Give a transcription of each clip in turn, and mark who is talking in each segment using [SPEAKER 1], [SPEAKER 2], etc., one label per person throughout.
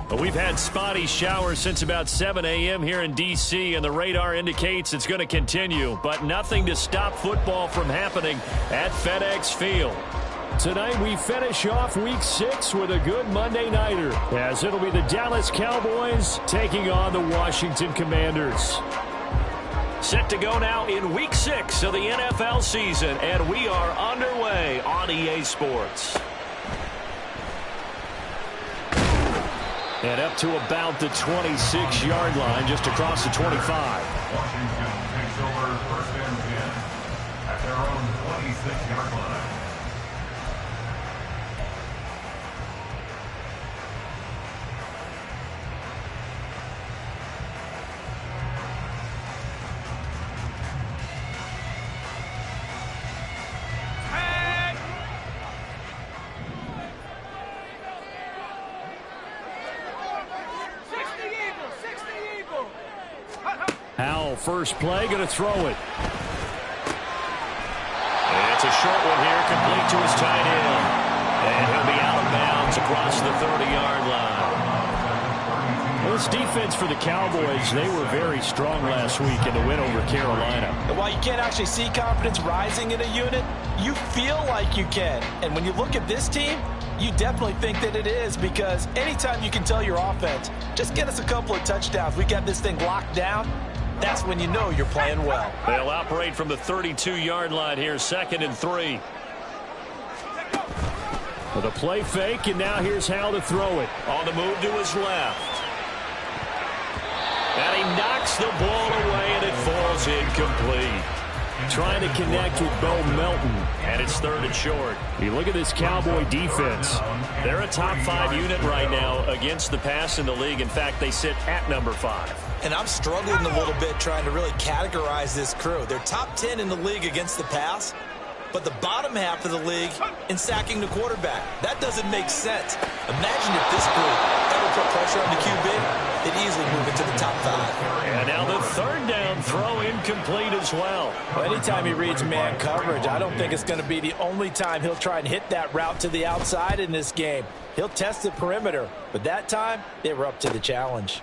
[SPEAKER 1] Well, we've had spotty showers since about 7 a.m. here in D.C., and the radar indicates it's going to continue, but nothing to stop football from happening at FedEx Field. Tonight we finish off Week 6 with a good Monday nighter, as it'll be the Dallas Cowboys taking on the Washington Commanders. Set to go now in Week 6 of the NFL season, and we are underway on EA Sports. And up to about the 26-yard line, just across the 25.
[SPEAKER 2] Washington takes over first and 10 at their own 26-yard line.
[SPEAKER 1] Howell, first play, going to throw it. And it's a short one here, complete to his tight end. And he'll be out of bounds across the 30-yard line. Well, this defense for the Cowboys, they were very strong last week in the win over Carolina.
[SPEAKER 3] And while you can't actually see confidence rising in a unit, you feel like you can. And when you look at this team, you definitely think that it is, because anytime you can tell your offense, just get us a couple of touchdowns, we got this thing locked down, that's when you know you're playing well.
[SPEAKER 1] They'll operate from the 32-yard line here, 2nd and 3. With a play fake, and now here's Howell to throw it. On the move to his left. And he knocks the ball away, and it falls incomplete. Trying to connect with Bo Melton, and it's 3rd and short. You look at this Cowboy defense. They're a top 5 unit right now against the pass in the league. In fact, they sit at number 5.
[SPEAKER 3] And I'm struggling a little bit trying to really categorize this crew. They're top 10 in the league against the pass, but the bottom half of the league in sacking the quarterback. That doesn't make sense. Imagine if this group ever put pressure on the QB, they'd easily move into the top 5.
[SPEAKER 1] And now the 3rd down throw incomplete as well.
[SPEAKER 3] Well, anytime he reads man coverage, I don't think it's going to be the only time he'll try and hit that route to the outside in this game. He'll test the perimeter, but that time they were up to the challenge.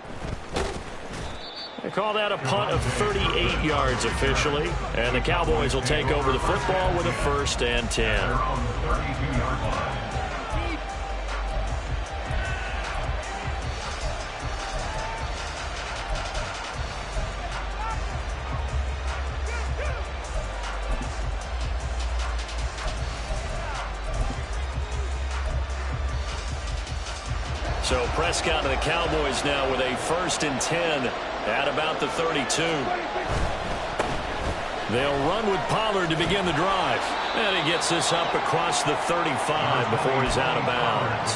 [SPEAKER 1] They call that a punt of 38 yards officially, and the Cowboys will take over the football with a 1st and 10. So Prescott and the Cowboys now with a 1st and 10 at about the 32. They'll run with Pollard to begin the drive. And he gets this up across the 35 before he's out of bounds.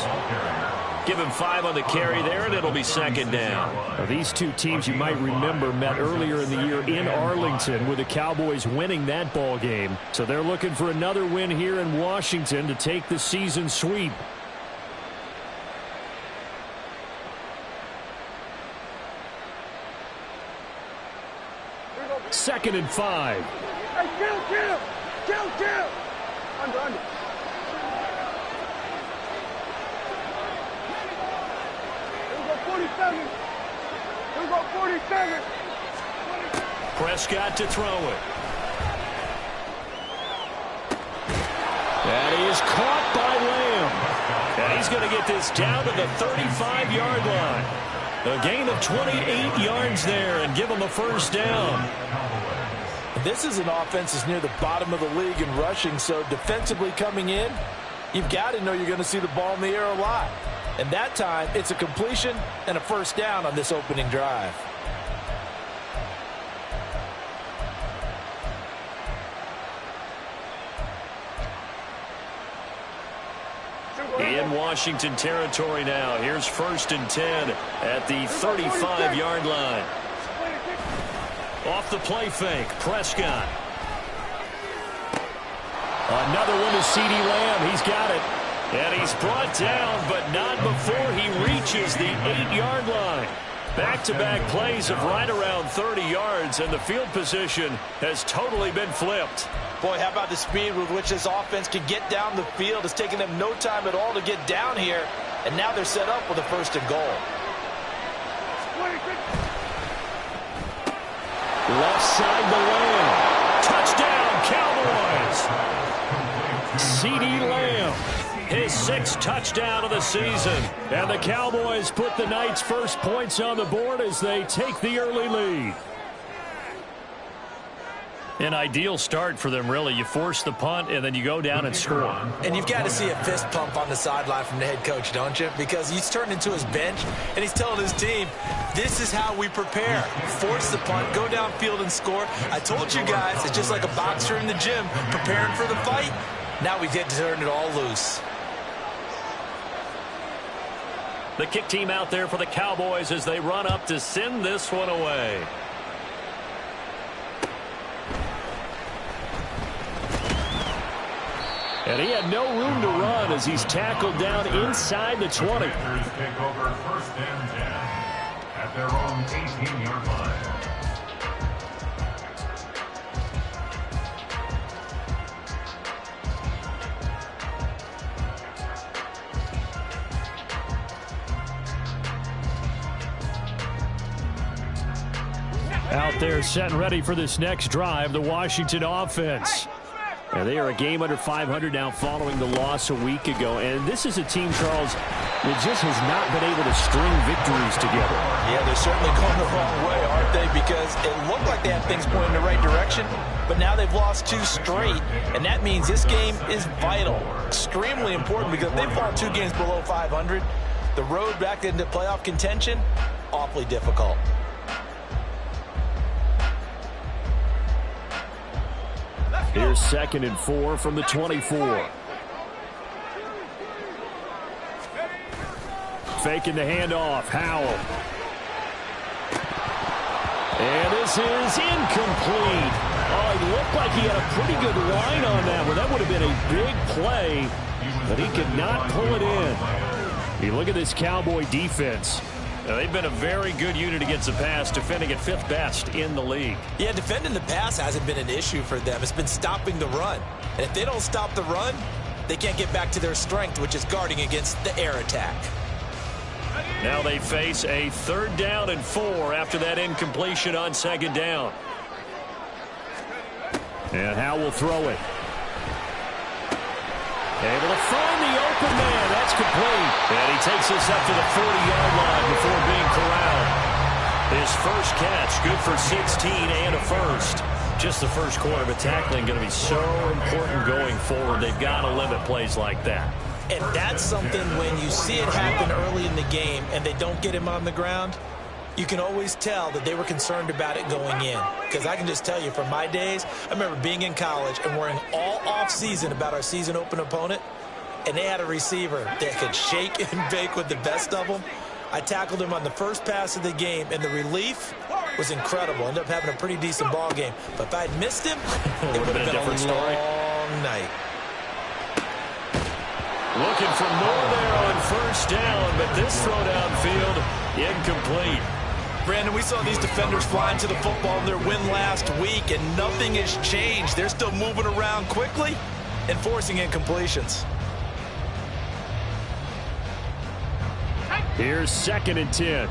[SPEAKER 1] Give him 5 on the carry there, and it'll be 2nd down. Now, these two teams, you might remember, met earlier in the year in Arlington with the Cowboys winning that ball game. So they're looking for another win here in Washington to take the season sweep. Second and 5.
[SPEAKER 4] Hey, kill. Under. Here we go, 47. Here we go, 47.
[SPEAKER 1] Prescott to throw it. And he is caught by Lamb. And he's going to get this down to the 35-yard line. A gain of 28 yards there and give him a 1st down.
[SPEAKER 3] This is an offense that's near the bottom of the league in rushing, so defensively coming in, you've got to know you're going to see the ball in the air a lot. And that time, it's a completion and a 1st down on this opening drive.
[SPEAKER 1] In Washington territory now. Here's 1st and 10 at the 35-yard line. Off the play fake, Prescott. Another one to CeeDee Lamb. He's got it. And he's brought down, but not before he reaches the 8-yard line. Back-to-back plays of right around 30 yards, and the field position has totally been flipped.
[SPEAKER 3] Boy, how about the speed with which this offense can get down the field? It's taken them no time at all to get down here, and now they're set up with a 1st and goal.
[SPEAKER 1] Left side to Lamb. Touchdown, Cowboys. CeeDee Lamb, his 6th touchdown of the season. And the Cowboys put the Knights' first points on the board as they take the early lead. An ideal start for them, really. You force the punt, and then you go down and score.
[SPEAKER 3] And you've got to see a fist pump on the sideline from the head coach, don't you? Because he's turned into his bench, and he's telling his team, this is how we prepare. Force the punt, go downfield and score. I told you guys, it's just like a boxer in the gym preparing for the fight. Now we get to turn it all loose.
[SPEAKER 1] The kick team out there for the Cowboys as they run up to send this one away. And he had no room to run as he's tackled down inside the 20.
[SPEAKER 2] Take over 1st and 10 at their own 18-yard line.
[SPEAKER 1] Out there set and ready for this next drive, the Washington offense. And they are a game under 500 now following the loss a week ago. And this is a team, Charles, that just has not been able to string victories together.
[SPEAKER 3] Yeah, they're certainly going the wrong way, aren't they? Because it looked like they had things going in the right direction, but now they've lost 2 straight. And that means this game is vital, extremely important, because if they fall 2 games below 500, the road back into playoff contention, awfully difficult.
[SPEAKER 1] Here's 2nd and 4 from the 24. Faking the handoff, Howell. And this is incomplete. Oh, it looked like he had a pretty good line on that one. That would have been a big play, but he could not pull it in. You look at this Cowboy defense. They've been a very good unit against the pass, defending at 5th best in the league.
[SPEAKER 3] Yeah, defending the pass hasn't been an issue for them. It's been stopping the run. And if they don't stop the run, they can't get back to their strength, which is guarding against the air attack.
[SPEAKER 1] Now they face a 3rd down and 4 after that incompletion on 2nd down. And Howell will throw it. Able to find the open man. That's complete. And he takes this up to the 40-yard line before being corralled. His first catch, good for 16 and a first. Just the first quarter, but tackling going to be so important going forward. They've got to limit plays like that.
[SPEAKER 3] And that's something when you see it happen early in the game and they don't get him on the ground, you can always tell that they were concerned about it going in. Because I can just tell you from my days, I remember being in college and worrying all off-season about our season open opponent, and they had a receiver that could shake and bake with the best of them. I tackled him on the first pass of the game, and the relief was incredible. Ended up having a pretty decent ball game. But if I had missed him, it would have been a different story. Long night.
[SPEAKER 1] Looking for more there on 1st down, but this throw downfield incomplete.
[SPEAKER 3] Brandon, we saw these defenders flying to the football in their win last week, and nothing has changed. They're still moving around quickly and forcing incompletions.
[SPEAKER 1] Here's 2nd and 10.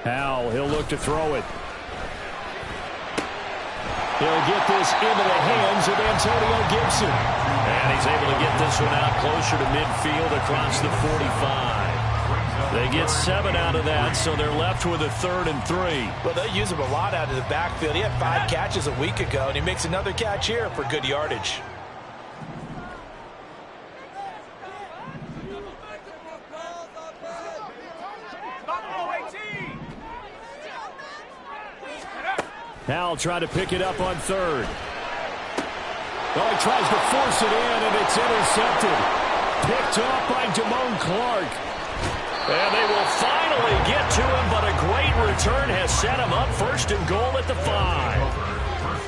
[SPEAKER 1] Howell, he'll look to throw it. He'll get this into the hands of Antonio Gibson. And he's able to get this one out closer to midfield across the 45. They get 7 out of that, so they're left with a 3rd and 3.
[SPEAKER 3] Well, they use him a lot out of the backfield. He had 5 catches a week ago, and he makes another catch here for good yardage.
[SPEAKER 1] Howell tried to pick it up on 3rd. Oh, he tries to force it in, and it's intercepted. Picked off by Damone Clark. And they will finally get to him, but a great return has set him up 1st and goal at the 5.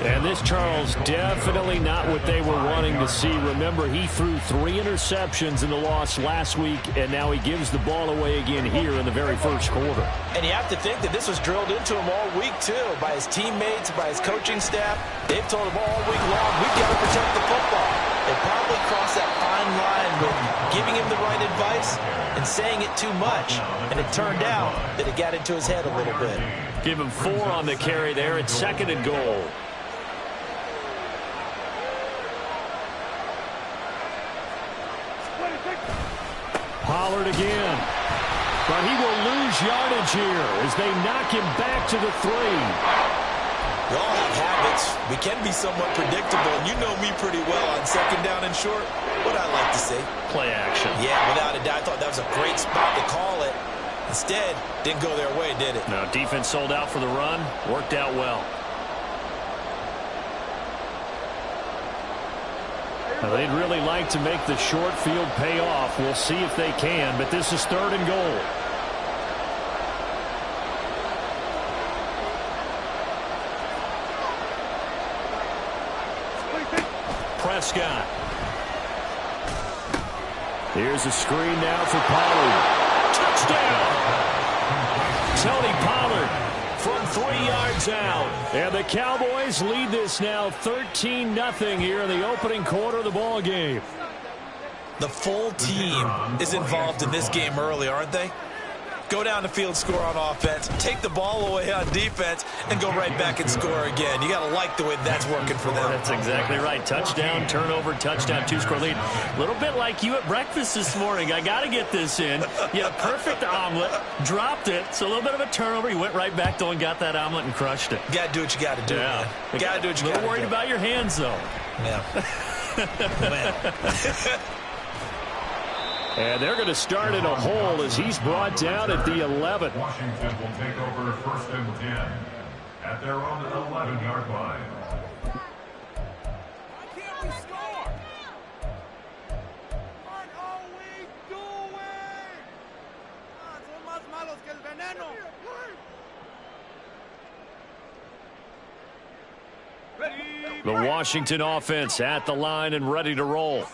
[SPEAKER 1] And this, Charles, definitely not what they were wanting to see. Remember, he threw 3 interceptions in the loss last week, and now he gives the ball away again here in the very first quarter.
[SPEAKER 3] And you have to think that this was drilled into him all week, too, by his teammates, by his coaching staff. They've told him all week long, we've got to protect the football. They probably crossed that fine line with giving him the right advice and saying it too much. And it turned out that it got into his head a little bit.
[SPEAKER 1] Give him 4 on the carry there. It's 2nd and goal. Pollard again. But he will lose yardage here as they knock him back to the 3.
[SPEAKER 3] We all have habits. We can be somewhat predictable, and you know me pretty well on 2nd down and short. What I like to see.
[SPEAKER 1] Play action.
[SPEAKER 3] Yeah, without a doubt. I thought that was a great spot to call it. Instead, didn't go their way, did it?
[SPEAKER 1] No, defense sold out for the run. Worked out well. Now, they'd really like to make the short field pay off. We'll see if they can, but this is 3rd and goal. Prescott. Here's a screen now for Pollard. Touchdown! Tony Pollard from 3 yards out. And the Cowboys lead this now 13-0 here in the opening quarter of the ball game.
[SPEAKER 3] The full team is involved in this game early, aren't they? Go down the field, score on offense, take the ball away on defense, and go right back and score again. You got to like the way that's working for them.
[SPEAKER 1] That's exactly right. Touchdown, turnover, touchdown, 2-score lead. A little bit like you at breakfast this morning. I got to get this in. You had a perfect omelet, dropped it. So a little bit of a turnover. You went right back, though, and got that omelet and crushed it.
[SPEAKER 3] You got to do what you got to do, man. You got to do what you got to do.
[SPEAKER 1] A little worried about your hands, though.
[SPEAKER 3] Yeah. Man.
[SPEAKER 1] And they're going to start in a hole as he's brought down at the 11.
[SPEAKER 2] Washington will take over 1st and 10 at their own 11-yard line.
[SPEAKER 4] Why can't we score? What are we doing? Son más malos que el veneno.
[SPEAKER 1] The Washington offense at the line and ready to roll.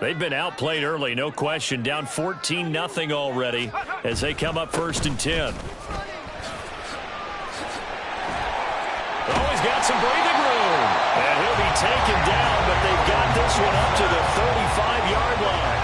[SPEAKER 1] They've been outplayed early, no question. Down 14-0 already as they come up 1st and 10. Oh, he's got some breathing room. And he'll be taken down, but they've got this one up to the 35-yard line.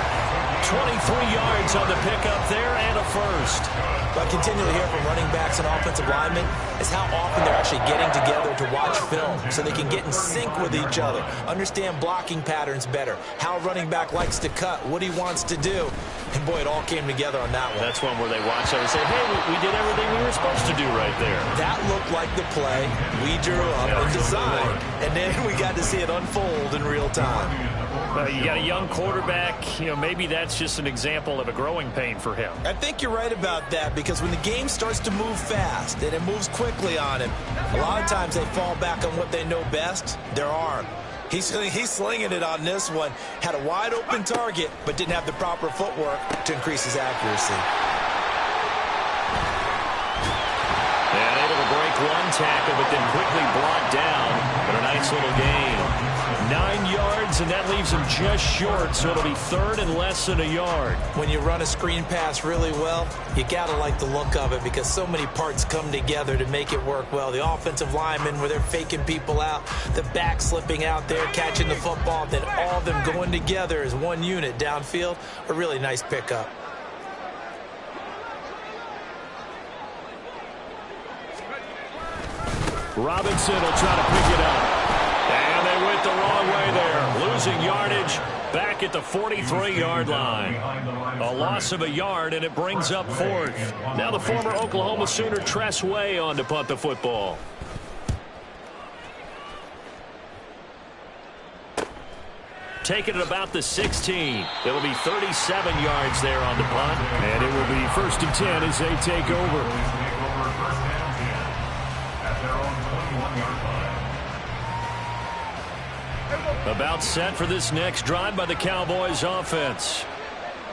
[SPEAKER 1] 23 yards on the pickup there and a first.
[SPEAKER 3] What I continually hear from running backs and offensive linemen is how often they're actually getting together to watch film so they can get in sync with each other, understand blocking patterns better, how a running back likes to cut, what he wants to do. And, boy, it all came together on that one.
[SPEAKER 1] That's one where they watch it and say, hey, we did everything we were supposed to do right there.
[SPEAKER 3] That looked like the play we drew up and designed, and then we got to see it unfold in real time.
[SPEAKER 1] You got a young quarterback. Maybe that's just an example of a growing pain for him.
[SPEAKER 3] I think you're right about that because when the game starts to move fast and it moves quickly on him, a lot of times they fall back on what they know best, their arm. He's slinging it on this one. Had a wide open target, but didn't have the proper footwork to increase his accuracy.
[SPEAKER 1] And able to break one tackle, but then quickly brought down. But a nice little gain. 9 yards, and that leaves him just short, so it'll be 3rd and less than a yard.
[SPEAKER 3] When you run a screen pass really well, you got to like the look of it because so many parts come together to make it work well. The offensive linemen, where they're faking people out, the back slipping out there, catching the football, then all of them going together as one unit downfield. A really nice pickup.
[SPEAKER 1] Robinson will try to pick it up. And they went the wrong way there. Losing yardage back at the 43-yard line. A loss of a yard, and it brings up 4th. Now the former Oklahoma Sooner Tress Way on to punt the football. Taking it about the 16. It'll be 37 yards there on the punt. And it will be 1st and 10 as they take over. About set for this next drive by the Cowboys offense.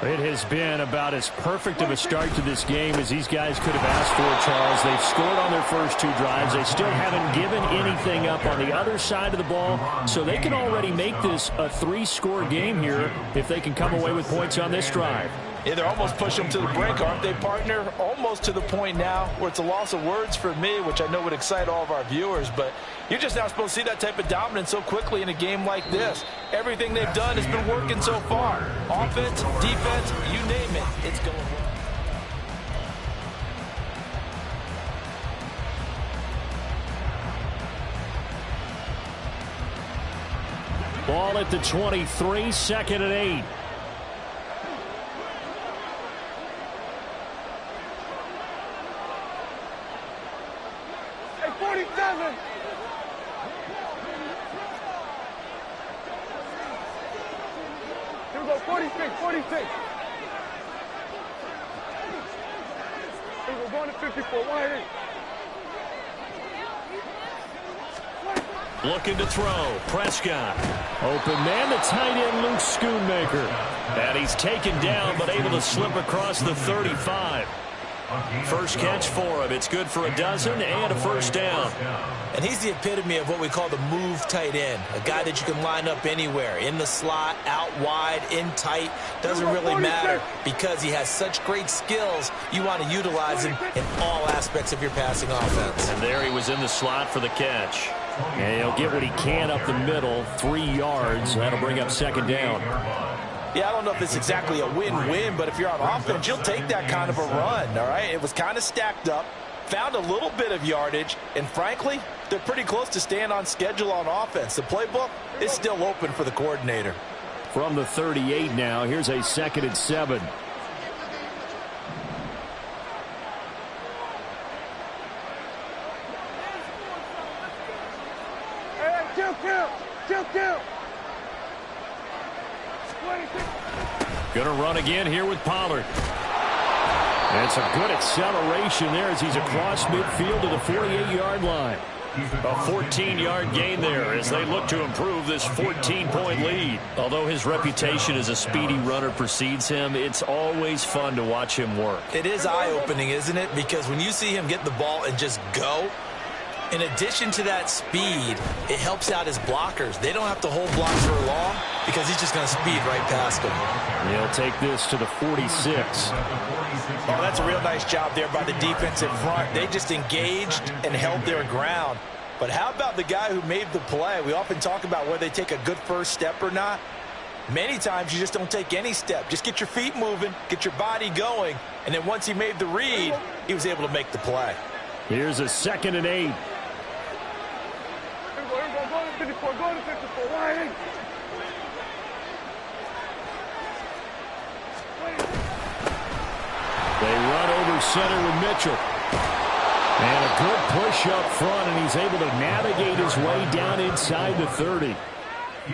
[SPEAKER 1] It has been about as perfect of a start to this game as these guys could have asked for, Charles. They've scored on their first 2 drives. They still haven't given anything up on the other side of the ball, so they can already make this a 3-score game here if they can come away with points on this drive.
[SPEAKER 3] Yeah, they're almost pushing them to the brink, aren't they, partner? Almost to the point now where it's a loss of words for me, which I know would excite all of our viewers, but you're just not supposed to see that type of dominance so quickly in a game like this. Everything they've done has been working so far. Offense, defense, you name it, it's going well.
[SPEAKER 1] Ball at the 23, 2nd and 8.
[SPEAKER 4] Hey, 47. Here we go, 46, 46. Here we go, going to 54, 180.
[SPEAKER 1] Looking to throw. Prescott. Open man, the tight end, Luke Schoonmaker. And he's taken down, but able to slip across the 35. First catch for him. It's good for a dozen and a first down.
[SPEAKER 3] And he's the epitome of what we call the move tight end. A guy that you can line up anywhere. In the slot, out wide, in tight. Doesn't really matter because he has such great skills. You want to utilize him in all aspects of your passing offense.
[SPEAKER 1] And there he was in the slot for the catch. And he'll get what he can up the middle, 3 yards. That'll bring up 2nd down.
[SPEAKER 3] Yeah, I don't know if it's exactly a win-win, but if you're on offense, you'll take that kind of a run, all right? It was kind of stacked up, found a little bit of yardage, and frankly, they're pretty close to staying on schedule on offense. The playbook is still open for the coordinator.
[SPEAKER 1] From the 38 now, here's a 2nd and 7.
[SPEAKER 4] Kill.
[SPEAKER 1] Gonna run again here with Pollard. And it's a good acceleration there as he's across midfield to the 48-yard line. A 14-yard gain there as they look to improve this 14-point lead. Although his reputation as a speedy runner precedes him, it's always fun to watch him work.
[SPEAKER 3] It is eye-opening, isn't it? Because when you see him get the ball and just go, in addition to that speed, it helps out his blockers. They don't have to hold blocks for long because he's just going to speed right past them.
[SPEAKER 1] He'll take this to the 46.
[SPEAKER 3] Oh, that's a real nice job there by the defensive front. They just engaged and held their ground. But how about the guy who made the play? We often talk about whether they take a good first step or not. Many times you just don't take any step. Just get your feet moving, get your body going, and then once he made the read, he was able to make the play.
[SPEAKER 1] Here's a 2nd and 8.
[SPEAKER 4] Go to 54, 180.
[SPEAKER 1] They run over center with Mitchell. And a good push up front, and he's able to navigate his way down inside the 30.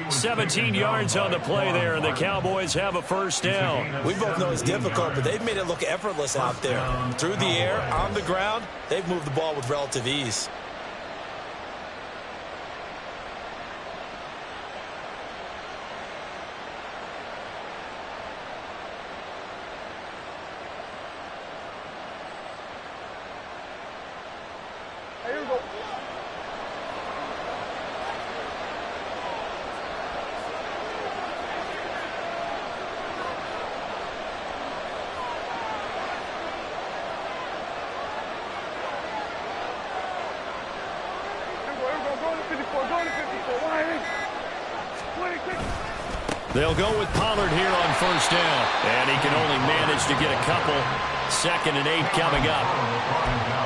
[SPEAKER 1] 17 yards on the play there, and the Cowboys have a first down.
[SPEAKER 3] We both know it's difficult, but they've made it look effortless out there. Through the air, on the ground, they've moved the ball with relative ease.
[SPEAKER 4] Here we go.
[SPEAKER 1] They'll go with Pollard here on first down. And he can only manage to get a couple. 2nd and 8 coming up.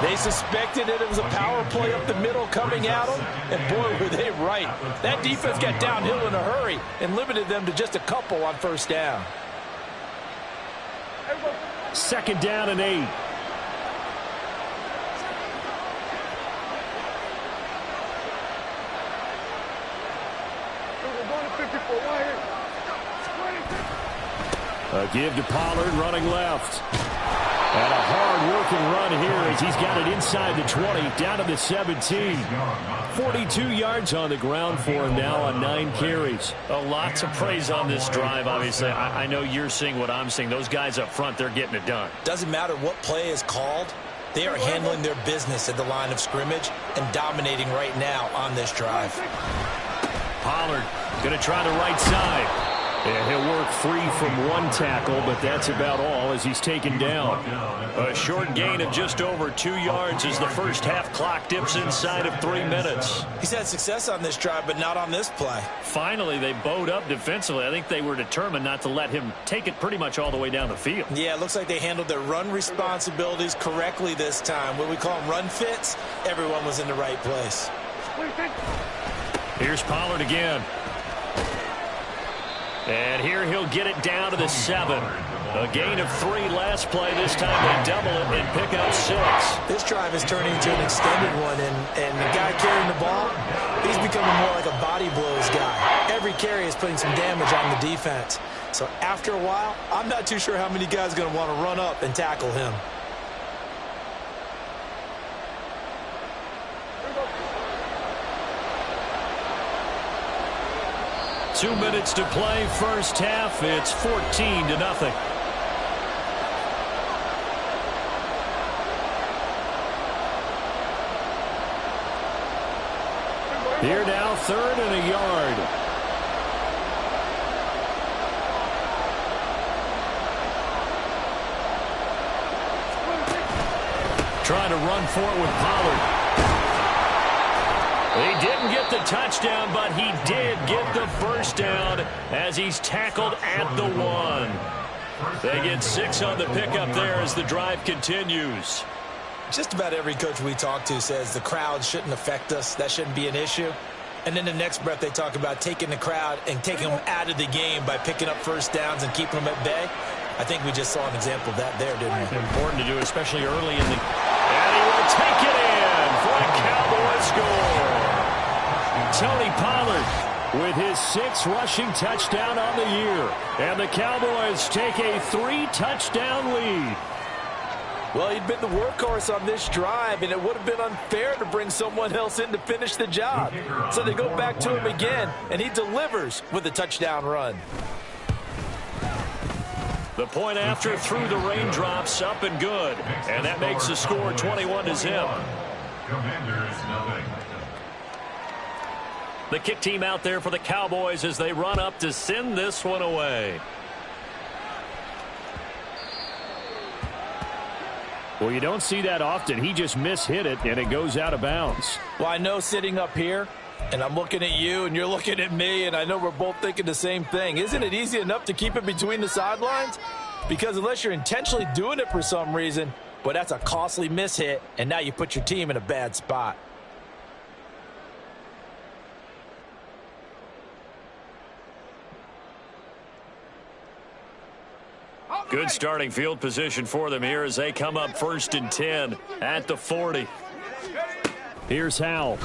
[SPEAKER 3] They suspected that it was a power play up the middle coming at them, and boy, were they right. That defense got downhill in a hurry and limited them to just a couple on first down.
[SPEAKER 1] 2nd down and 8. A give to Pollard running left. And a hard-working run here as he's got it inside the 20, down to the 17. 42 yards on the ground for him now on 9 carries.
[SPEAKER 2] A
[SPEAKER 1] lot to praise on this drive, obviously. I know you're seeing what I'm seeing. Those guys up front, they're getting it done.
[SPEAKER 3] Doesn't matter what play is called. They are handling their business at the line of scrimmage and dominating right now on this drive.
[SPEAKER 1] Pollard going to try the right side. And he'll work free from one tackle, but that's about all as he's taken down. A short gain of just over 2 yards as the first half clock dips inside of 3 minutes.
[SPEAKER 3] He's had success on this drive, but not on this play.
[SPEAKER 1] Finally, they bowed up defensively. I think they were determined not to let him take it pretty much all the way down the field.
[SPEAKER 3] Yeah, it looks like they handled their run responsibilities correctly this time. What we call them run fits, everyone was in the right place.
[SPEAKER 1] Here's Pollard again. And here he'll get it down to the 7. A gain of 3 last play. This time they double it and pick up 6.
[SPEAKER 3] This drive is turning into an extended one, and the guy carrying the ball, he's becoming more like a body blows guy. Every carry is putting some damage on the defense. So after a while, I'm not too sure how many guys are going to want to run up and tackle him.
[SPEAKER 1] Two minutes to play, first half. It's 14-0. Here now, 3rd and a yard. Trying to run for it with Pollard. He didn't get the touchdown, but he did get the first down as he's tackled at the 1. They get 6 on the pickup there as the drive continues.
[SPEAKER 3] Just about every coach we talk to says the crowd shouldn't affect us. That shouldn't be an issue. And then the next breath they talk about taking the crowd and taking them out of the game by picking up first downs and keeping them at bay. I think we just saw an example of that there, didn't we?
[SPEAKER 1] Important to do, especially early in the... And he will take it in for a Cowboy score. Tony Pollard with his 6th rushing touchdown on the year. And the Cowboys take a 3-touchdown lead.
[SPEAKER 5] Well, he'd been the workhorse on this drive, and it would have been unfair to bring someone else in to finish the job. So they go back to him again, and he delivers with a touchdown run.
[SPEAKER 1] The point after through the raindrops, up and good. And that makes the score 21-0. The kick team out there for the Cowboys as they run up to send this one away. Well, you don't see that often. He just mishit it, and it goes out of bounds.
[SPEAKER 5] Well, I know sitting up here, and I'm looking at you, and you're looking at me, and I know we're both thinking the same thing. Isn't it easy enough to keep it between the sidelines? Because unless you're intentionally doing it for some reason, well, that's a costly mishit, and now you put your team in a bad spot.
[SPEAKER 1] Good starting field position for them here as they come up 1st and 10 at the 40. Here's Howell.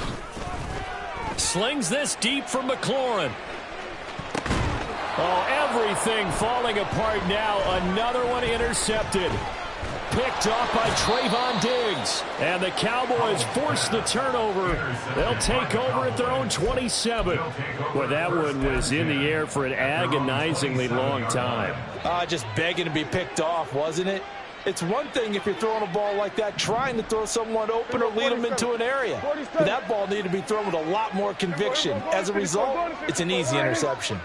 [SPEAKER 1] Slings this deep from McLaurin. Oh, everything falling apart now. Another one intercepted. Picked off by Trayvon Diggs. And the Cowboys force the turnover. They'll take over at their own 27. Well, that one was in the air for an agonizingly long time.
[SPEAKER 5] Just begging to be picked off, wasn't it? It's one thing if you're throwing a ball like that, trying to throw someone open or lead them into an area. But that ball needed to be thrown with a lot more conviction. As a result, it's an easy interception.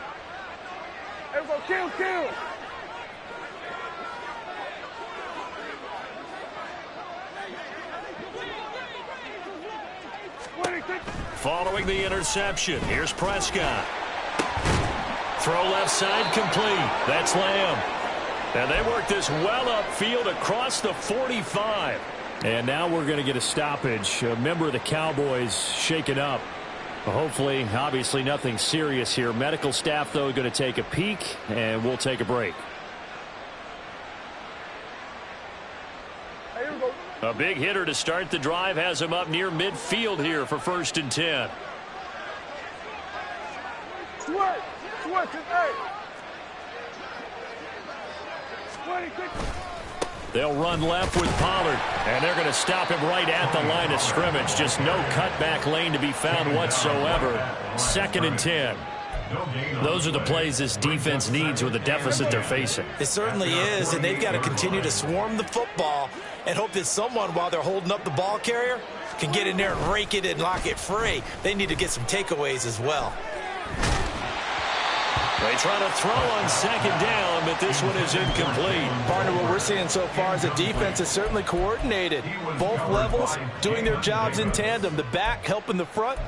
[SPEAKER 4] Kill.
[SPEAKER 1] Following the interception, here's Prescott. Throw left side complete. That's Lamb. And they work this well upfield across the 45. And now we're going to get a stoppage. A member of the Cowboys shaken up. Hopefully, obviously nothing serious here. Medical staff, though, going to take a peek, and we'll take a break. A big hitter to start the drive has him up near midfield here for 1st and 10. They'll run left with Pollard, and they're going to stop him right at the line of scrimmage. Just no cutback lane to be found whatsoever. 2nd and 10. Those are the plays this defense needs with the deficit they're facing.
[SPEAKER 3] It certainly is, and they've got to continue to swarm the football and hope that someone, while they're holding up the ball carrier, can get in there and rake it and lock it free. They need to get some takeaways as well.
[SPEAKER 1] They try to throw on 2nd down, but this one is incomplete.
[SPEAKER 5] Partner, what we're seeing so far is the defense is certainly coordinated. Both levels doing their jobs in tandem. The back helping the front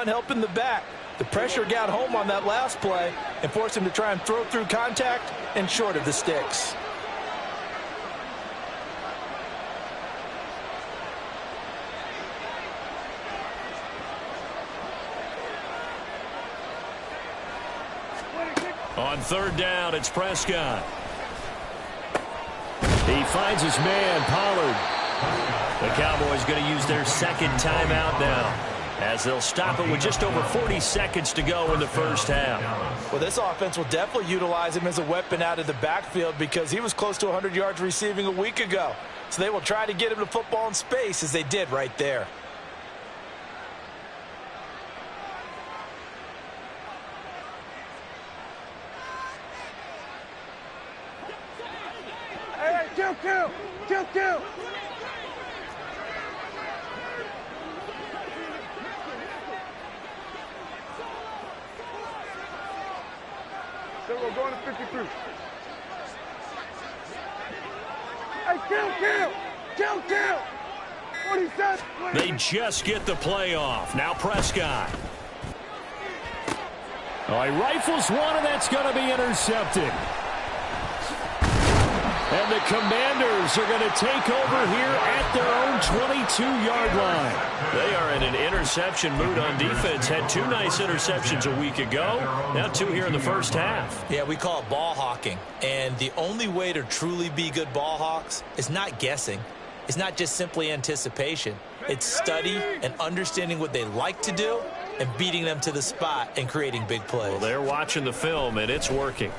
[SPEAKER 5] helping the back. The pressure got home on that last play and forced him to try and throw through contact and short of the sticks.
[SPEAKER 1] On 3rd down, it's Prescott. He finds his man, Pollard. The Cowboys going to use their 2nd timeout now, as they'll stop it with just over 40 seconds to go in the first half.
[SPEAKER 5] Well, this offense will definitely utilize him as a weapon out of the backfield because he was close to 100 yards receiving a week ago. So they will try to get him the football in space as they did right there.
[SPEAKER 4] Kill. Then we're going to 53. Hey, kill. 47.
[SPEAKER 1] They just get the play off. Now Prescott. Oh, he rifles one, and that's going to be intercepted. And the Commanders are going to take over here at their own 22-yard line. They are in an interception mood on defense. Had 2 nice interceptions a week ago. Now 2 here in the first half.
[SPEAKER 3] Yeah, we call it ball hawking. And the only way to truly be good ball hawks is not guessing. It's not just simply anticipation. It's study and understanding what they like to do and beating them to the spot and creating big plays.
[SPEAKER 1] Well, they're watching the film, and it's working.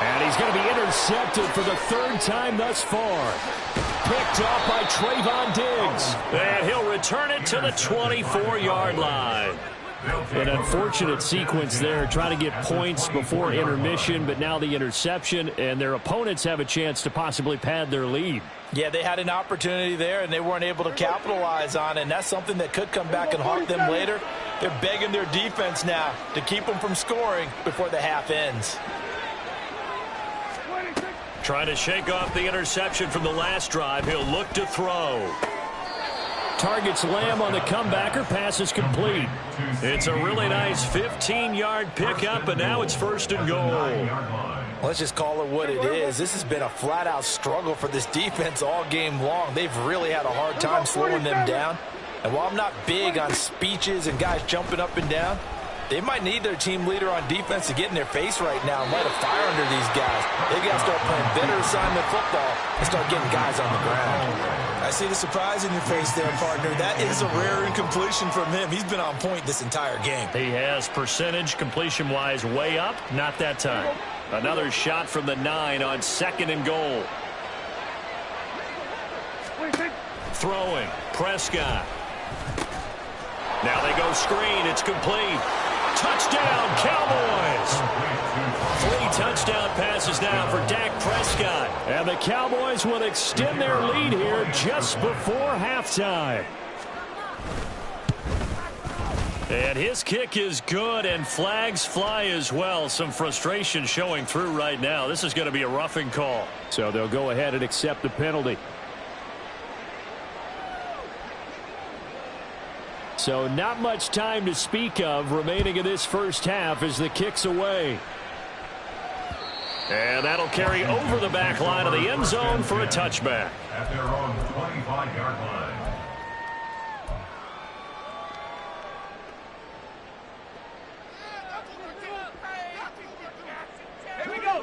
[SPEAKER 1] And he's going to be intercepted for the 3rd time thus far. Picked off by Trayvon Diggs. And he'll return it to the 24-yard line. An unfortunate sequence there, trying to get points before intermission, but now the interception, and their opponents have a chance to possibly pad their lead.
[SPEAKER 5] Yeah, they had an opportunity there, and they weren't able to capitalize on it, and that's something that could come back and haunt them later. They're begging their defense now to keep them from scoring before the half ends.
[SPEAKER 1] Trying to shake off the interception from the last drive. He'll look to throw. Targets Lamb on the comebacker. Pass is complete. It's a really nice 15-yard pickup, and now it's 1st and goal.
[SPEAKER 5] Let's just call it what it is. This has been a flat-out struggle for this defense all game long. They've really had a hard time slowing them down. And while I'm not big on speeches and guys jumping up and down, they might need their team leader on defense to get in their face right now and light a fire under these guys. They've got to start playing better assignment football and start getting guys on the ground.
[SPEAKER 3] I see the surprise in your face there, partner. That is a rare incompletion from him. He's been on point this entire game.
[SPEAKER 1] He has percentage completion-wise way up. Not that time. Another shot from the 9 on 2nd and goal. Throwing. Prescott. Now they go screen. It's complete. Touchdown, Cowboys! 3 touchdown passes now for Dak Prescott. And the Cowboys will extend their lead here just before halftime. And his kick is good, and flags fly as well. Some frustration showing through right now. This is going to be a roughing call. So they'll go ahead and accept the penalty. So not much time to speak of remaining in this first half as the kick's away. And that'll carry over the back line of the end zone for a touchback.
[SPEAKER 2] At their own 25-yard line.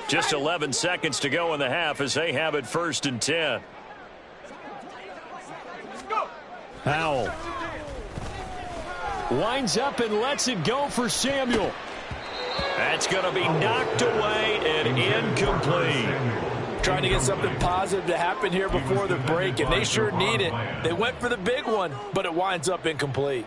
[SPEAKER 1] Just 11 seconds to go in the half as they have it 1st and 10. Powell winds up and lets it go for Samuel. That's going to be knocked away and incomplete.
[SPEAKER 5] Trying to get something positive to happen here before the break, and they sure need it. They went for the big one, but it winds up incomplete.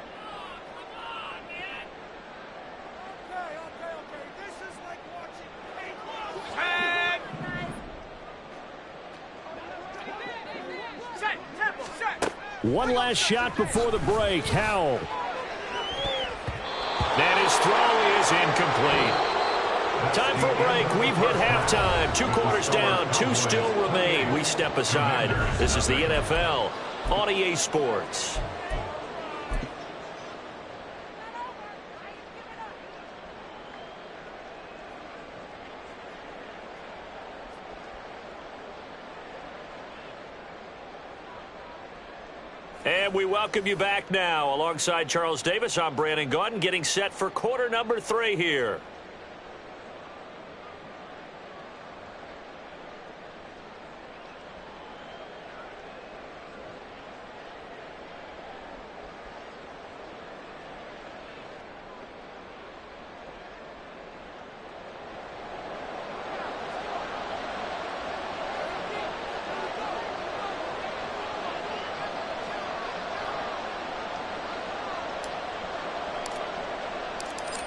[SPEAKER 1] One last shot before the break. Howell. And his throw is incomplete. Time for a break. We've hit halftime. 2 quarters down. 2 still remain. We step aside. This is the NFL on EA Sports. And we welcome you back now. Alongside Charles Davis, I'm Brandon Gaudin, getting set for quarter number 3 here.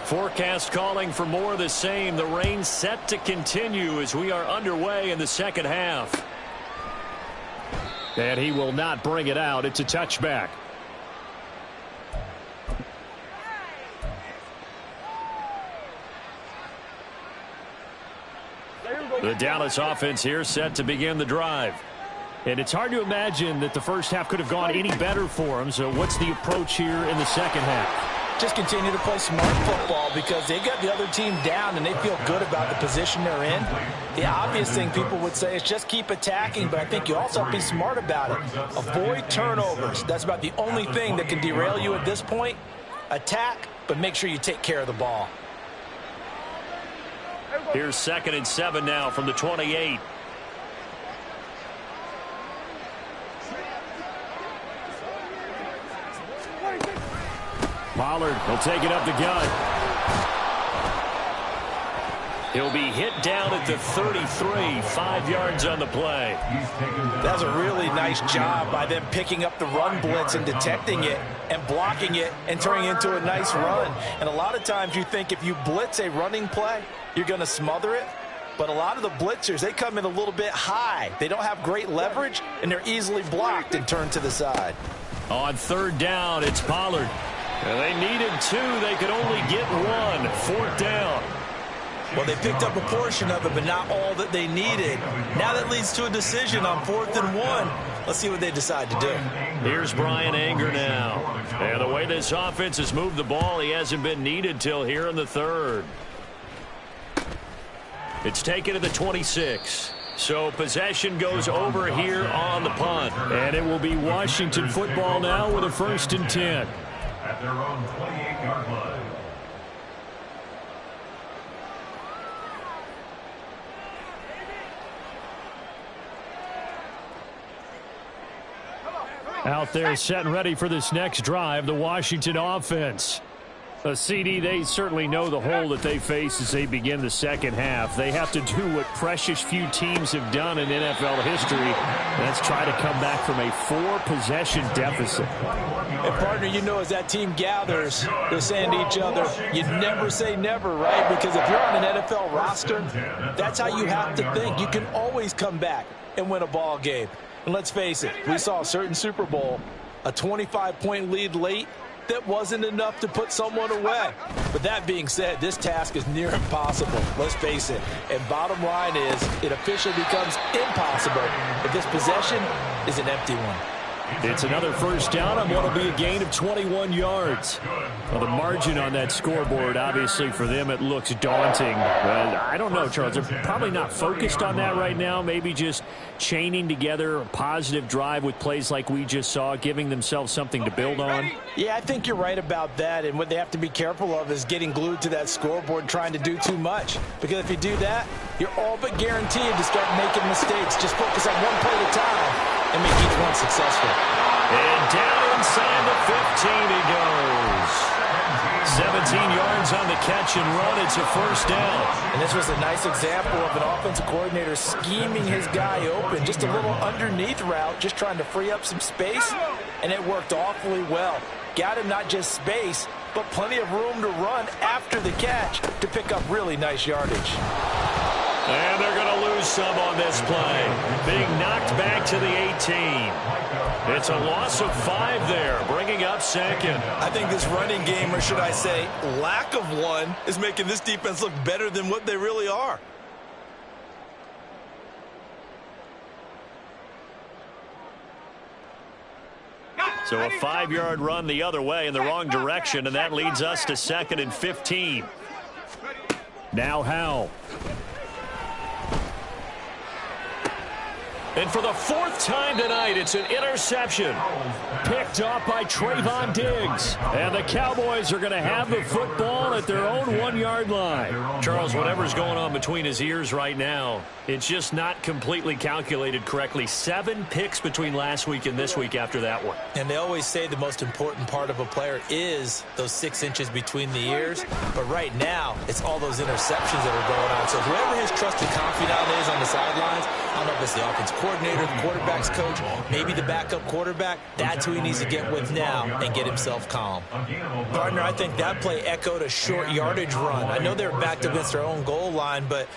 [SPEAKER 1] Forecast calling for more of the same. The rain set to continue as we are underway in the second half. And he will not bring it out. It's a touchback. The Dallas offense here set to begin the drive. And it's hard to imagine that the first half could have gone any better for them. So what's the approach here in the second half?
[SPEAKER 5] Just continue to play smart football because they got the other team down and they feel good about the position they're in. The obvious thing people would say is just keep attacking, but I think you also have to be smart about it. Avoid turnovers. That's about the only thing that can derail you at this point. Attack, but make sure you take care of the ball.
[SPEAKER 1] Here's 2nd and 7 now from the 28. Pollard will take it up the gut. He'll be hit down at the 33, 5 yards on the play.
[SPEAKER 5] That's a really nice job by them picking up the run blitz and detecting it and blocking it and turning it into a nice run. And a lot of times you think if you blitz a running play, you're going to smother it. But a lot of the blitzers, they come in a little bit high. They don't have great leverage, and they're easily blocked and turned to the side.
[SPEAKER 1] On 3rd down, it's Pollard. And they needed 2. They could only get 1. 4th down.
[SPEAKER 3] Well, they picked up a portion of it, but not all that they needed. Now that leads to a decision on 4th and 1. Let's see what they decide to do.
[SPEAKER 1] Here's Brian Anger now. And the way this offense has moved the ball, he hasn't been needed till here in the 3rd. It's taken to the 26. So possession goes over here on the punt. And it will be Washington football now with a 1st and 10.
[SPEAKER 2] At their own 28-yard line.
[SPEAKER 1] Out there set and ready for this next drive, the Washington offense. A CD, they certainly know the hole that they face as they begin the second half. They have to do what precious few teams have done in NFL history. That's try to come back from a 4-possession deficit.
[SPEAKER 5] And, partner, you know as that team gathers, they're saying to each other, you never say never, right? Because if you're on an NFL roster, that's how you have to think. You can always come back and win a ball game. And let's face it, we saw a certain Super Bowl, a 25-point lead late, that wasn't enough to put someone away. But that being said, this task is near impossible. Let's face it. And bottom line is, it officially becomes impossible if this possession is an empty one.
[SPEAKER 1] It's another 1st down on what will be a gain of 21 yards. Well, the margin on that scoreboard, obviously for them, it looks daunting. But I don't know, Charles. They're probably not focused on that right now. Maybe just chaining together a positive drive with plays like we just saw, giving themselves something to build on.
[SPEAKER 5] Yeah, I think you're right about that. And what they have to be careful of is getting glued to that scoreboard and trying to do too much. Because if you do that, you're all but guaranteed to start making mistakes. Just focus on one play at a time
[SPEAKER 3] and make each one successful.
[SPEAKER 1] And down inside the 15 he goes. 17 yards on the catch and run. It's a first down.
[SPEAKER 5] And this was a nice example of an offensive coordinator scheming his guy open. Just a little underneath route, just trying to free up some space, and it worked awfully well. Got him not just space, but plenty of room to run after the catch to pick up really nice yardage.
[SPEAKER 1] And they're going to lose some on this play. Being knocked back to the 18. It's a loss of 5 there, bringing up second.
[SPEAKER 3] I think this running game, or should I say lack of one, is making this defense look better than what they really are.
[SPEAKER 1] So a 5-yard run the other way in the wrong direction, and that leads us to 2nd and 15. Now Howell. And for the 4th time tonight, it's an interception. Picked off by Trayvon Diggs. And the Cowboys are going to have the football at their own 1-yard line. Charles, whatever's going on between his ears right now, it's just not completely calculated correctly. 7 picks between last week and this week after that one.
[SPEAKER 3] And they always say the most important part of a player is those 6 inches between the ears. But right now, it's all those interceptions that are going on. So whoever his trusted confidant is on the sidelines, I don't know if it's the offensive coordinator, the quarterback's coach, maybe the backup quarterback, that's who he needs to get with now and get himself calm. Gardner, I think that play echoed a short yardage run. I know they were backed against their own goal line, but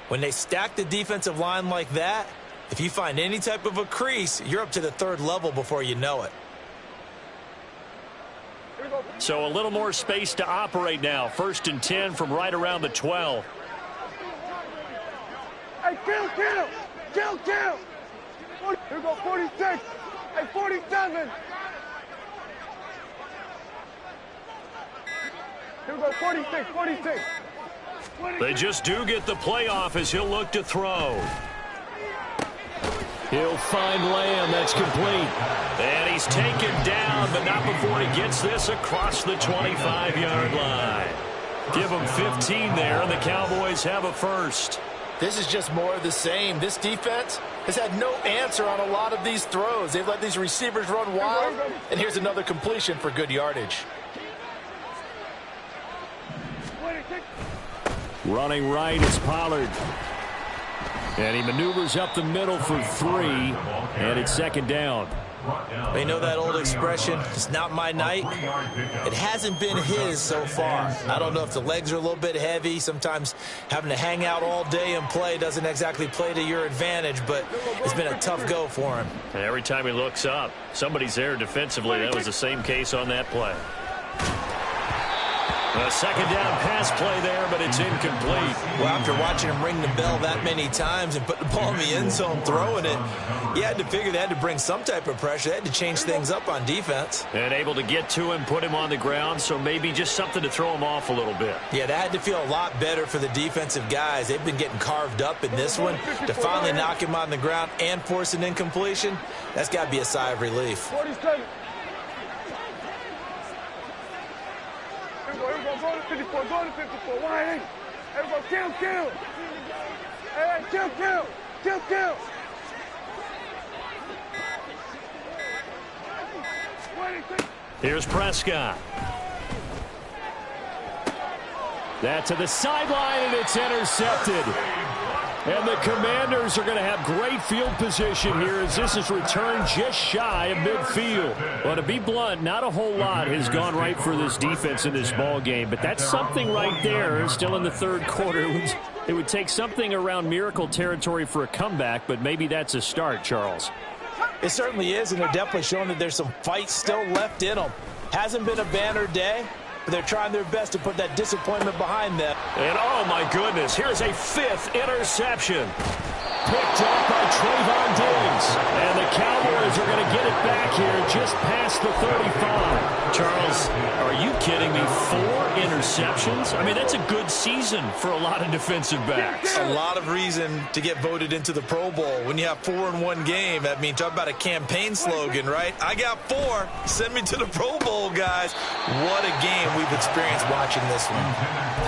[SPEAKER 3] when they stack the defensive line like that, if you find any type of a crease, you're up to the 3rd level before you know it.
[SPEAKER 1] So a little more space to operate now. 1st and 10 from right around the 12.
[SPEAKER 4] Hey, kill! Here we go, 46. Hey, 47. Here we go, 46.
[SPEAKER 1] They just do get the playoff as he'll look to throw. He'll find Lamb. That's complete. And he's taken down, but not before he gets this across the 25-yard line. Give him 15 there, and the Cowboys have a first.
[SPEAKER 5] This is just more of the same. This defense has had no answer on a lot of these throws. They've let these receivers run wild, and here's another completion for good yardage.
[SPEAKER 1] Running right is Pollard. And he maneuvers up the middle for 3, and it's 2nd down.
[SPEAKER 3] They know that old expression, it's not my night. It hasn't been his so far. I don't know if the legs are a little bit heavy. Sometimes having to hang out all day and play doesn't exactly play to your advantage, but it's been a tough go for him.
[SPEAKER 1] And every time he looks up, somebody's there defensively. That was the same case on that play. A 2nd down pass play there, but it's incomplete.
[SPEAKER 3] Well, after watching him ring the bell that many times and put the ball in the end zone throwing it, you had to figure they had to bring some type of pressure. They had to change things up on defense.
[SPEAKER 1] And able to get to him, put him on the ground, so maybe just something to throw him off a little bit.
[SPEAKER 3] Yeah, that had to feel a lot better for the defensive guys. They've been getting carved up in this one. To finally knock him on the ground and force an incompletion, that's got to be a sigh of relief.
[SPEAKER 4] 47. Go to 54, go to 54, wide in. Everybody, kill. Hey, kill.
[SPEAKER 1] Here's Prescott. That to the sideline, and it's intercepted. And the Commanders are going to have great field position here as this is returned just shy of midfield. Well, to be blunt, not a whole lot has gone right for this defense in this ball game, but that's something right there. Still in the 3rd quarter. It would take something around miracle territory for a comeback, but maybe that's a start, Charles.
[SPEAKER 5] It certainly is, and they're definitely showing that there's some fight still left in them. Hasn't been a banner day, but they're trying their best to put that disappointment behind them.
[SPEAKER 1] And oh my goodness, here's a 5th interception. Picked up by Trayvon Diggs. And the Cowboys are going to get it back here just past the 35. Charles, are you kidding me? 4 interceptions? I mean, that's a good season for a lot of defensive backs.
[SPEAKER 3] A lot of reason to get voted into the Pro Bowl. When you have 4 in one game, I mean, talk about a campaign slogan, right? I got 4. Send me to the Pro Bowl, guys. What a game we've experienced watching this one.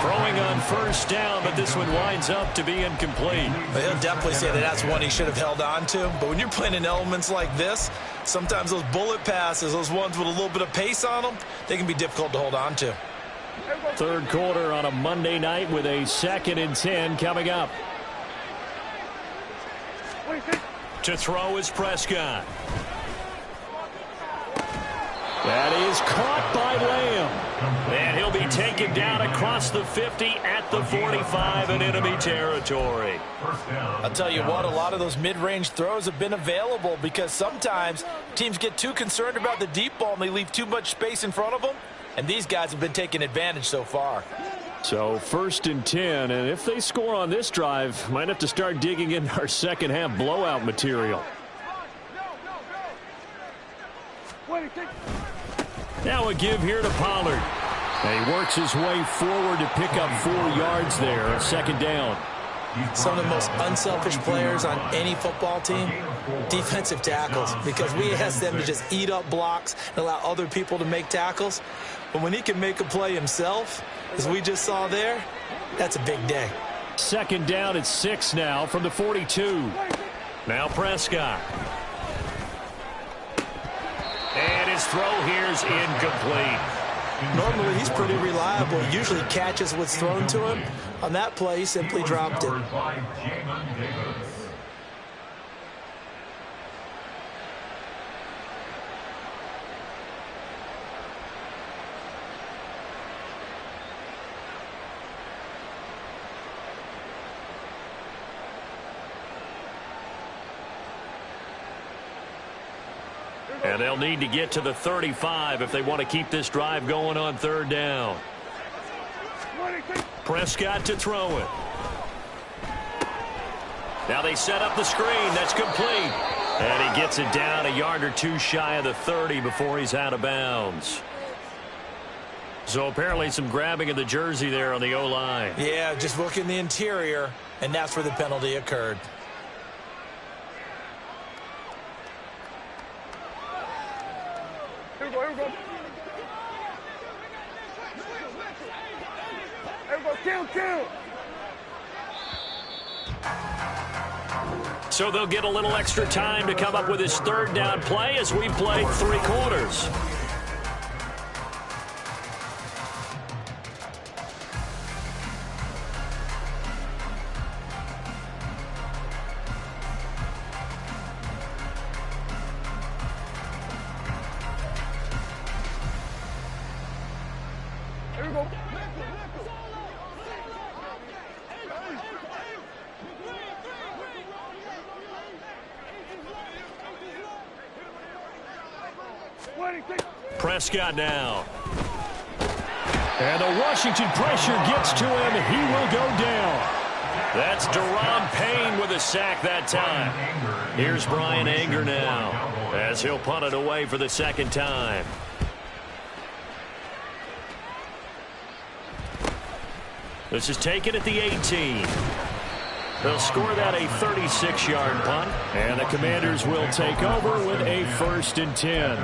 [SPEAKER 1] Throwing on first down, but this one winds up to be incomplete.
[SPEAKER 3] But he'll definitely say that that's one he should have held on to. But when you're playing in elements like this, sometimes those bullet passes, those ones with a little bit of pace on them, they can be difficult to hold on to.
[SPEAKER 1] Third quarter on a Monday night with a 2nd and 10 coming up. To throw is Prescott. That is caught by Lamb. And he'll be taken down across the 50 at the 45 in enemy territory.
[SPEAKER 5] I'll tell you what, a lot of those mid-range throws have been available because sometimes teams get too concerned about the deep ball and they leave too much space in front of them. And these guys have been taking advantage so far.
[SPEAKER 1] So 1st and 10, and if they score on this drive, might have to start digging in our second half blowout material. Now a give here to Pollard. And he works his way forward to pick up 4 yards there, 2nd down.
[SPEAKER 3] Some of the most unselfish players on any football team, defensive tackles, because we ask them to just eat up blocks and allow other people to make tackles. But when he can make a play himself, as we just saw there, that's a big day.
[SPEAKER 1] 2nd down at 6 now from the 42. Now Prescott. And his throw here is incomplete.
[SPEAKER 3] Normally, he's pretty reliable. He usually catches what's thrown to him. On that play, he simply dropped it.
[SPEAKER 1] And they'll need to get to the 35 if they want to keep this drive going on 3rd down. Prescott to throw it. Now they set up the screen. That's complete. And he gets it down a yard or 2 shy of the 30 before he's out of bounds. So apparently some grabbing of the jersey there on the O-line.
[SPEAKER 3] Yeah, just look in the interior, and that's where the penalty occurred.
[SPEAKER 4] Here we go. Kill.
[SPEAKER 1] So they'll get a little extra time to come up with his 3rd down play as we play 3 quarters.
[SPEAKER 4] Here we go.
[SPEAKER 1] Prescott now. And the Washington pressure gets to him. He will go down. That's Deron Payne with a sack that time. Here's Brian Anger now as he'll punt it away for the 2nd time. This is taken at the 18. They'll score that a 36-yard punt, and the Commanders will take over with a 1st and 10.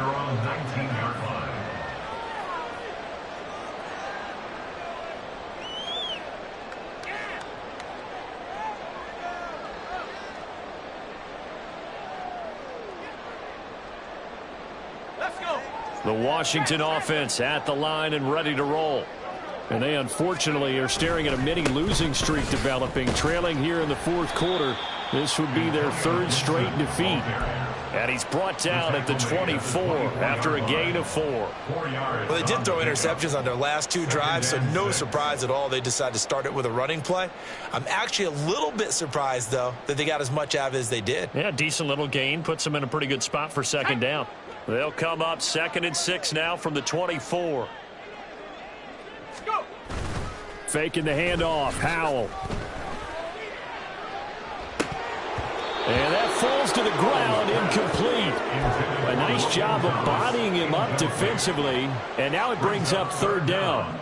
[SPEAKER 1] The Washington offense at the line and ready to roll. And they unfortunately are staring at a mini losing streak developing, trailing here in the 4th quarter. This would be their 3rd straight defeat. And he's brought down at the 24 after a gain of 4.
[SPEAKER 3] Well, they did throw interceptions on their last 2 drives, so no surprise at all they decided to start it with a running play. I'm actually a little bit surprised, though, that they got as much out of it as they did.
[SPEAKER 1] Yeah, decent little gain. Puts them in a pretty good spot for 2nd down. They'll come up 2nd and 6 now from the 24. Faking the handoff. Howell. And that falls to the ground, incomplete. A Nice job of bodying him up defensively, and now it brings up third down.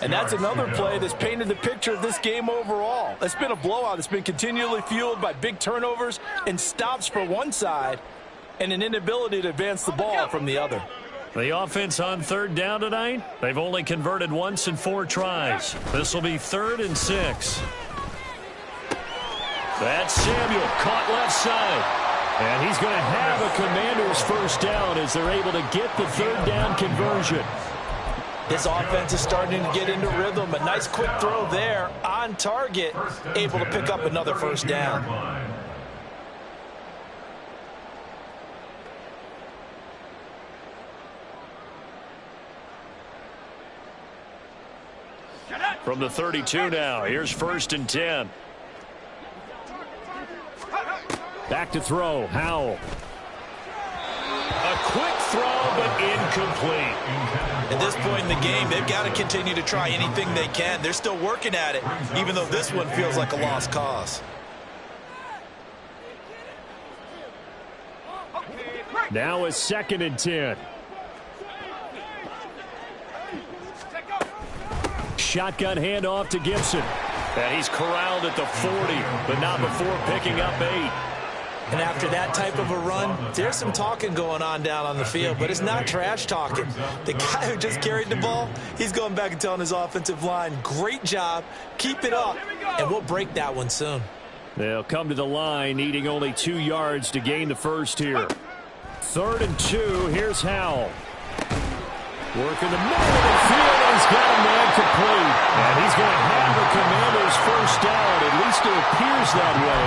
[SPEAKER 5] And that's another play that's painted the picture of this game overall. It's been a blowout. It's been continually fueled by big turnovers and stops for one side and an inability to advance the ball from the other.
[SPEAKER 1] The offense on third down tonight, they've only converted once in 4 tries. This will be 3rd and 6. That's Samuel, caught left side. And he's going to have a Commander's first down as they're able to get the third down conversion.
[SPEAKER 5] This offense is starting to get into rhythm. A nice quick throw there on target, able to pick up another first down.
[SPEAKER 1] From the 32 now, here's 1st and 10. Back to throw, Howell. A quick throw, but incomplete.
[SPEAKER 3] At this point in the game, they've got to continue to try anything they can. They're still working at it, even though this one feels like a lost cause.
[SPEAKER 1] Now it's 2nd and 10. Shotgun handoff to Gibson. And he's corralled at the 40, but not before picking up 8.
[SPEAKER 3] And after that type of a run, there's some talking going on down on the field, but it's not trash talking. The guy who just carried the ball, he's going back and telling his offensive line, great job, keep it up, and we'll break that one soon.
[SPEAKER 1] They'll come to the line, needing only 2 yards to gain the first here. 3rd and 2, here's Howell. Working the middle of the field, and he's got a man complete. And he's going to have a Commander's first down. At least it appears that way.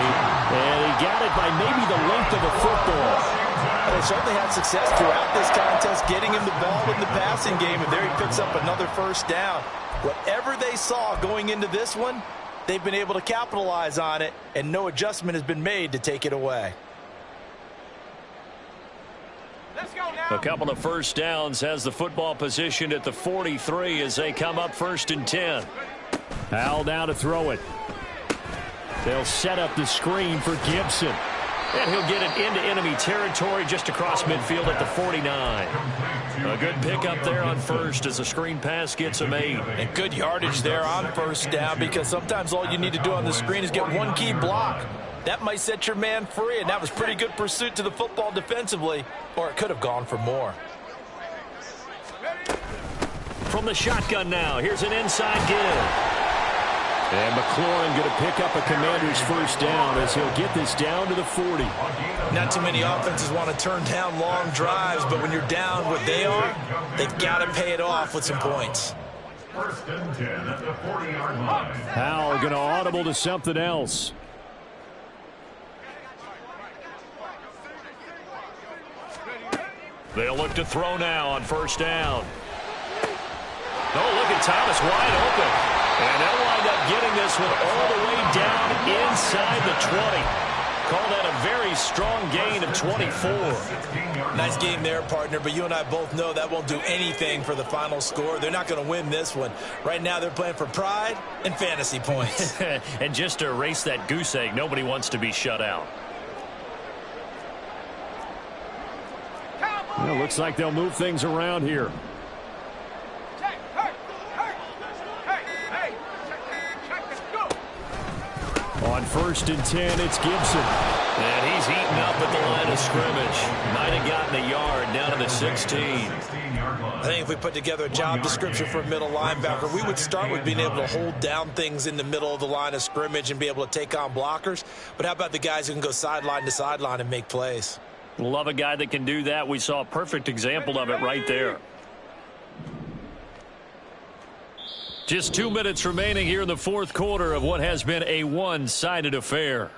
[SPEAKER 1] And he got it by maybe the length of a football.
[SPEAKER 5] They certainly had success throughout this contest, getting him the ball in the passing game, and there he picks up another first down. Whatever they saw going into this one, they've been able to capitalize on it, and no adjustment has been made to take it away.
[SPEAKER 1] A couple of first downs, has the football positioned at the 43 as they come up 1st and 10. Howell now to throw it. They'll set up the screen for Gibson. And he'll get it into enemy territory just across midfield at the 49. A good pickup there on first as the screen pass gets a made.
[SPEAKER 5] And good yardage there on first down, because sometimes all you need to do on the screen is get one key block. That might set your man free, and that was pretty good pursuit to the football defensively, or it could have gone for more.
[SPEAKER 1] From the shotgun now, here's an inside give. And McLaurin going to pick up a Commander's first down as he'll get this down to the 40.
[SPEAKER 3] Not too many offenses want to turn down long drives, but when you're down what they are, they've got to pay it off with some points.
[SPEAKER 2] 1st and 10 at the 40-yard line.
[SPEAKER 1] Howell going to audible to something else. They'll look to throw now on first down. Oh, look at Thomas wide open. And they'll wind up getting this one all the way down inside the 20. Call that a very strong gain of 24.
[SPEAKER 3] Nice game there, partner, but you and I both know that won't do anything for the final score. They're not going to win this one. Right now they're playing for pride and fantasy points.
[SPEAKER 1] And just to erase that goose egg, nobody wants to be shut out. Well, looks like they'll move things around here. On 1st and 10, it's Gibson. And he's eaten up at the line of scrimmage. Might have gotten a yard down to the 16.
[SPEAKER 3] I think if we put together a job description for a middle linebacker, we would start with being able to hold down things in the middle of the line of scrimmage and be able to take on blockers. But how about the guys who can go sideline to sideline and make plays?
[SPEAKER 1] Love a guy that can do that. We saw a perfect example of it right there. Just 2 minutes remaining here in the 4th quarter of what has been a one-sided affair.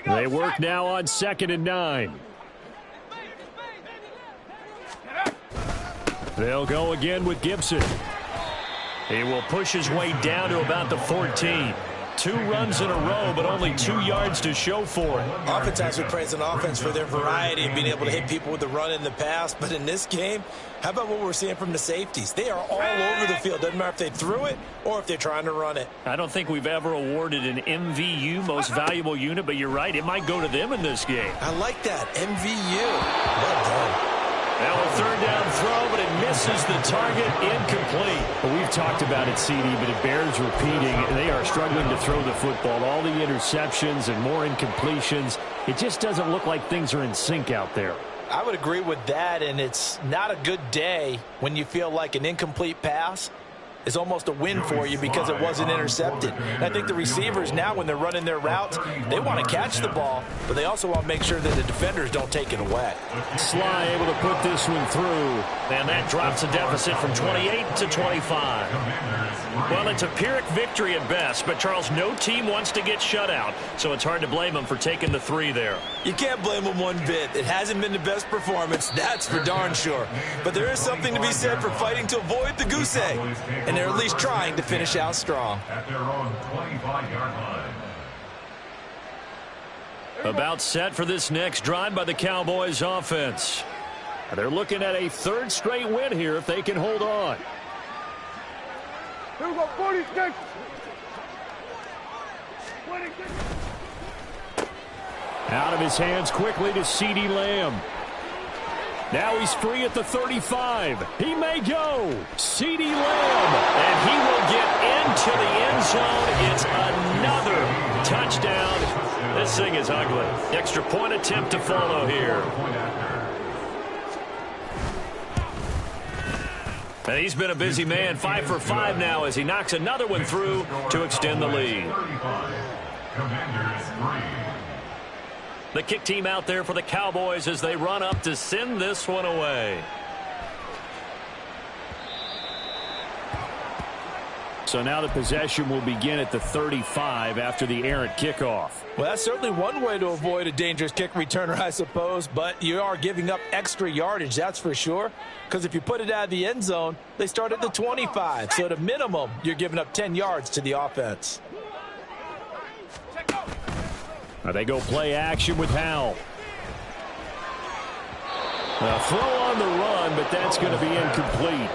[SPEAKER 1] They work now on 2nd and 9. They'll go again with Gibson. He will push his way down to about the 14. 2 runs in a row, but only 2 yards to show for it.
[SPEAKER 3] Oftentimes we praise an offense for their variety and being able to hit people with the run in the pass. But in this game, how about what we're seeing from the safeties? They are all over the field. Doesn't matter if they threw it or if they're trying to run it.
[SPEAKER 1] I don't think we've ever awarded an MVU, most valuable unit, but you're right. It might go to them in this game.
[SPEAKER 3] I like that. MVU. Well done.
[SPEAKER 1] Now a 3rd down throw, but it misses the target, incomplete.
[SPEAKER 6] Well, we've talked about it, CD, but it bears repeating. They are struggling to throw the football. All the interceptions and more incompletions. It just doesn't look like things are in sync out there.
[SPEAKER 5] I would agree with that, and it's not a good day when you feel like an incomplete pass is almost a win for you because it wasn't intercepted. And I think the receivers now, when they're running their routes, they want to catch the ball, but they also want to make sure that the defenders don't take it away.
[SPEAKER 1] Sly able to put this one through, and that drops a deficit from 28 to 25. Well, it's a Pyrrhic victory at best, but Charles, no team wants to get shut out, so it's hard to blame them for taking the 3 there.
[SPEAKER 3] You can't blame them one bit. It hasn't been the best performance, that's for darn sure. But there is something to be said for fighting to avoid the goose egg. And they're at least trying to finish out strong.
[SPEAKER 2] At their own 25-yard line.
[SPEAKER 1] About set for this next drive by the Cowboys offense. They're looking at a 3rd straight win here if they can hold on.
[SPEAKER 4] Here we go, 46. 26.
[SPEAKER 6] Out of his hands quickly to CeeDee Lamb. Now he's free at the 35. He may go. CeeDee Lamb.
[SPEAKER 1] And he will get into the end zone. It's another touchdown. This thing is ugly. Extra point attempt to follow here. And he's been a busy man, 5 for 5 now as he knocks another one through to extend the lead.
[SPEAKER 2] Commanders 3.
[SPEAKER 1] The kick team out there for the Cowboys as they run up to send this one away.
[SPEAKER 6] So now the possession will begin at the 35 after the errant kickoff.
[SPEAKER 5] Well, that's certainly one way to avoid a dangerous kick returner, I suppose, but you are giving up extra yardage, that's for sure, because if you put it out of the end zone, they start at the 25, so at a minimum, you're giving up 10 yards to the offense.
[SPEAKER 6] They go play action with Howell. A throw on the run, but that's going to be incomplete.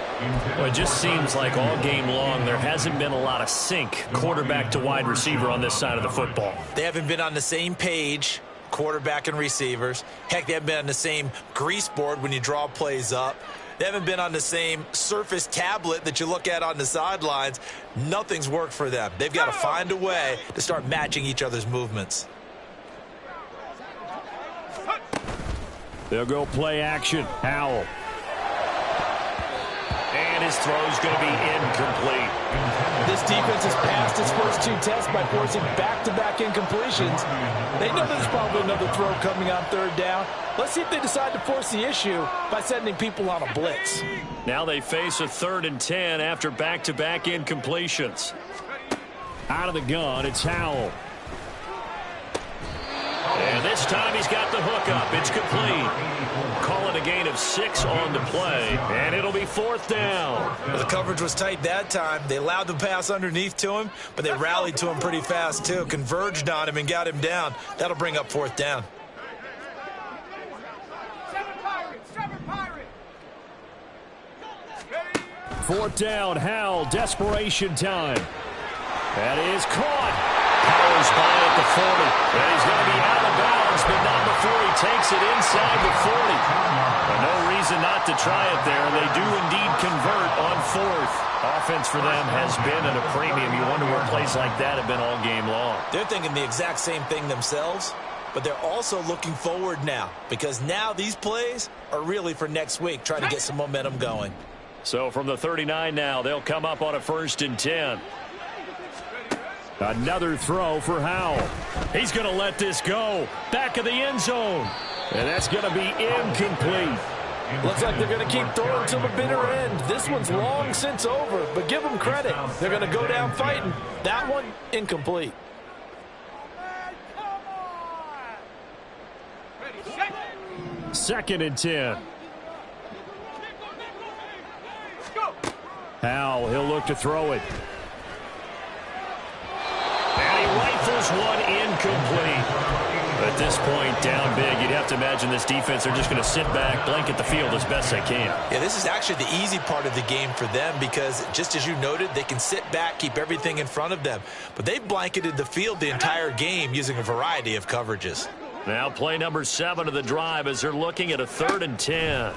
[SPEAKER 1] Well, it just seems like all game long there hasn't been a lot of sync quarterback to wide receiver on this side of the football.
[SPEAKER 3] They haven't been on the same page, quarterback and receivers. Heck, they haven't been on the same grease board when you draw plays up. They haven't been on the same Surface tablet that you look at on the sidelines. Nothing's worked for them. They've got to find a way to start matching each other's movements.
[SPEAKER 6] They'll go play action. Howell.
[SPEAKER 1] And his throw's going to be incomplete.
[SPEAKER 5] This defense has passed its first 2 tests by forcing back-to-back incompletions. They know there's probably another throw coming on 3rd down. Let's see if they decide to force the issue by sending people on a blitz.
[SPEAKER 1] Now they face a 3rd and 10 after back-to-back incompletions.
[SPEAKER 6] Out of the gun, it's Howell.
[SPEAKER 1] And this time he's got the hook up. It's complete. Call it a gain of 6 on the play, and it'll be 4th down.
[SPEAKER 3] Well, the coverage was tight that time. They allowed the pass underneath to him, but they rallied to him pretty fast, too. Converged on him and got him down. That'll bring up 4th down.
[SPEAKER 6] 4th down, Howell, desperation time. That is caught.
[SPEAKER 1] Powers by at the 40. And he's going to be out of bounds, but not before he takes it inside the 40. But no reason not to try it there. They do indeed convert on 4th. Offense for them has been at a premium. You wonder where plays like that have been all game long.
[SPEAKER 3] They're thinking the exact same thing themselves, but they're also looking forward now because now these plays are really for next week, trying to get some momentum going.
[SPEAKER 1] So from the 39 now, they'll come up on a 1st and 10.
[SPEAKER 6] Another throw for Howell.
[SPEAKER 1] He's going to let this go. Back of the end zone.
[SPEAKER 6] And that's going to be incomplete.
[SPEAKER 5] Looks like they're going to keep throwing till the bitter end. This one's long since over, but give them credit. They're going to go down fighting. That one, incomplete.
[SPEAKER 6] Second and 10. Howell, he'll look to throw it.
[SPEAKER 1] And this one incomplete. At this point, down big, you'd have to imagine this defense are just going to sit back, blanket the field as best they can.
[SPEAKER 3] Yeah, this is actually the easy part of the game for them because, just as you noted, they can sit back, keep everything in front of them. But they've blanketed the field the entire game using a variety of coverages.
[SPEAKER 1] Now play number 7 of the drive as they're looking at a 3rd and 10.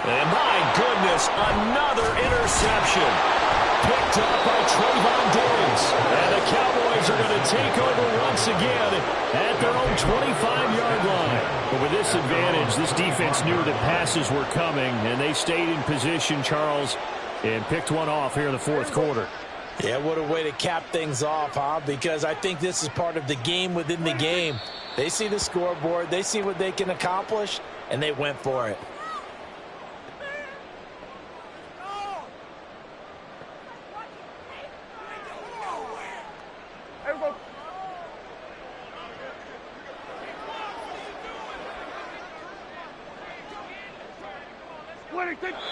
[SPEAKER 1] And my goodness, another interception. Picked up by Trayvon Diggs. And the Cowboys are going to take over once again at their own 25-yard line. But with this advantage, this defense knew that passes were coming, and they stayed in position, Charles, and picked one off here in the 4th quarter.
[SPEAKER 5] Yeah, what a way to cap things off, huh? Because I think this is part of the game within the game. They see the scoreboard, they see what they can accomplish, and they went for it.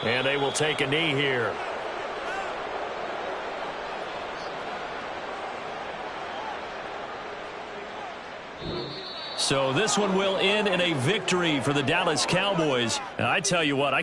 [SPEAKER 1] And they will take a knee here. So this one will end in a victory for the Dallas Cowboys. And I tell you what,